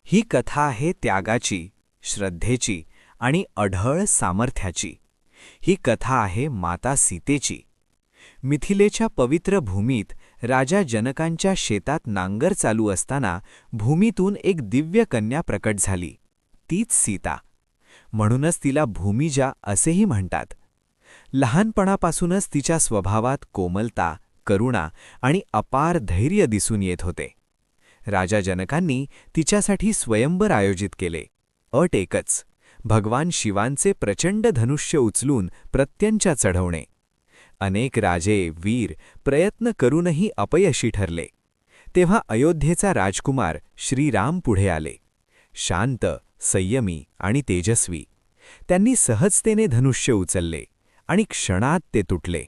ही कथा आहे त्यागाची, श्रद्धेची आणि अढळ सामर्थ्याची. ही कथा आहे माता सीतेची. मिथिलेच्या पवित्र भूमीत राजा जनकांच्या शेतात नांगर चालू असताना भूमीतून एक दिव्य कन्या प्रकट झाली. तीच सीता. म्हणूनच तिला भूमिजा असेही म्हणतात. लहानपणापासूनच तिच्या स्वभावात कोमलता, करुणा आणि अपार धैर्य दिसून येत होते. राजा जनकांनी तिच्यासाठी स्वयंवर आयोजित केले. अट एकच, भगवान शिवांचे प्रचंड धनुष्य उचलून प्रत्यंचा चढवणे. अनेक राजे, वीर प्रयत्न करूनही अपयशी ठरले. तेव्हा अयोध्येचा राजकुमार श्रीराम पुढे आले. शांत, संयमी आणि तेजस्वी. त्यांनी सहजतेने धनुष्य उचलले आणि क्षणात ते तुटले.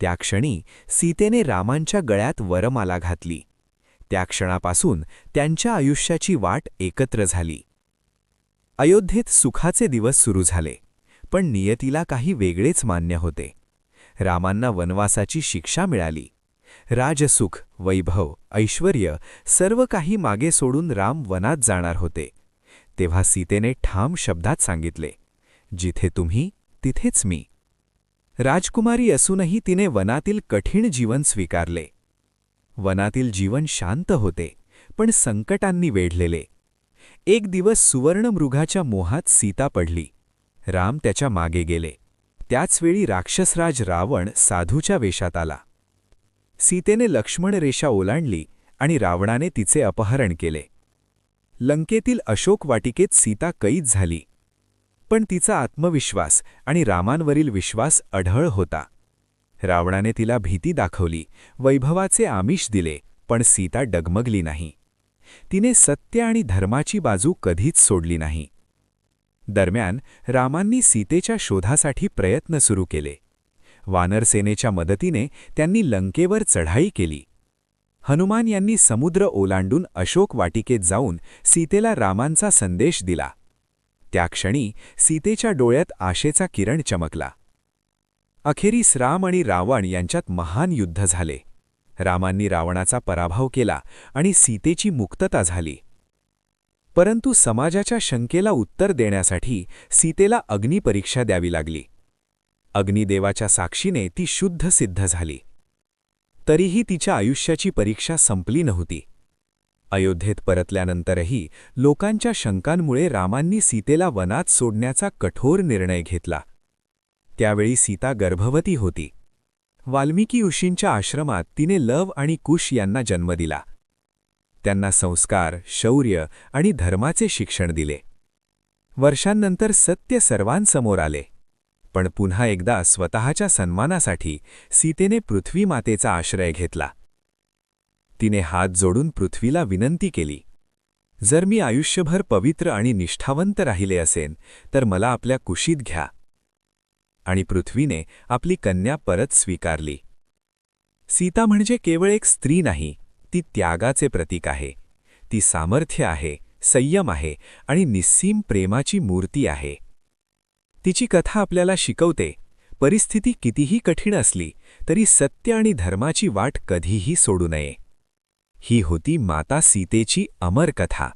त्या क्षणी सीतेने रामांच्या गळ्यात वरमाला घातली. त्या क्षणापासून त्यांच्या आयुष्याची वाट एकत्र झाली. अयोध्येत सुखाचे दिवस सुरू झाले, पण नियतीला काही वेगळेच मान्य होते. रामांना वनवासाची शिक्षा मिळाली. राजसुख, वैभव, ऐश्वर्य सर्व काही मागे सोडून राम वनात जाणार होते. तेव्हा सीतेने ठाम शब्दात सांगितले, जिथे तुम्ही तिथेच मी. राजकुमारी असूनही तिने वनातील कठीण जीवन स्वीकारले. वनातील जीवन शांत होते, पण संकटांनी वेढलेले. एक दिवस सुवर्णमृगाच्या मोहात सीता पडली. राम त्याच्या मागे गेले. त्याचवेळी राक्षसराज रावण साधूच्या वेशात आला. सीतेने लक्ष्मण रेषा ओलांडली आणि रावणाने तिचे अपहरण केले. लंकेतील अशोक वाटिकेत सीता कैद झाली. पण तिचा आत्मविश्वास आणि रामांवरील विश्वास अढळ होता. रावणाने तिला भीती दाखवली, वैभवाचे आमिष दिले, पण सीता डगमगली नाही. तिने सत्य आणि धर्माची बाजू कधीच सोडली नाही. दरम्यान रामांनी सीतेच्या शोधासाठी प्रयत्न सुरू केले. वानरसेनेच्या मदतीने त्यांनी लंकेवर चढाई केली. हनुमान यांनी समुद्र ओलांडून अशोक वाटिकेत जाऊन सीतेला रामांचा संदेश दिला. त्या क्षणी सीतेच्या डोळ्यात आशेचा किरण चमकला. अखेरीस राम आणि रावण यांच्यात महान युद्ध झाले. रामांनी रावणाचा पराभव केला आणि सीतेची मुक्तता झाली. परंतु समाजाच्या शंकेला उत्तर देण्यासाठी सीतेला अग्निपरीक्षा द्यावी लागली. अग्निदेवाच्या साक्षीने ती शुद्ध सिद्ध झाली. तरीही तिच्या आयुष्याची परीक्षा संपली नव्हती. अयोध्येत परतल्यानंतरही लोकांच्या शंकांमुळे रामांनी सीतेला वनात सोडण्याचा कठोर निर्णय घेतला. त्यावेळी सीता गर्भवती होती. वाल्मिकी ऋषींच्या आश्रमात तिने लव आणि कुश यांना जन्म दिला. त्यांना संस्कार, शौर्य आणि धर्माचे शिक्षण दिले. वर्षांनंतर सत्य सर्वांसमोर आले. पण पुन्हा एकदा स्वतःच्या सन्मानासाठी सीतेने पृथ्वी मातेचा आश्रय घेतला. तिने हात जोडून पृथ्वीला विनंती केली, जर मी आयुष्यभर पवित्र आणि निष्ठावंत राहिले असेन तर मला आपल्या कुशीत घ्या. आणि पृथ्वीने आपली कन्या परत स्वीकारली. सीता म्हणजे केवळ एक स्त्री नाही, ती त्यागाचे प्रतीक आहे. ती सामर्थ्य आहे, संयम आहे आणि निस्सीम प्रेमाची मूर्ती आहे. तिची कथा आपल्याला शिकवते, परिस्थिती कितीही कठीण असली तरी सत्य आणि धर्माची वाट कधीही सोडू नये. ही होती माता सीतेची अमर कथा.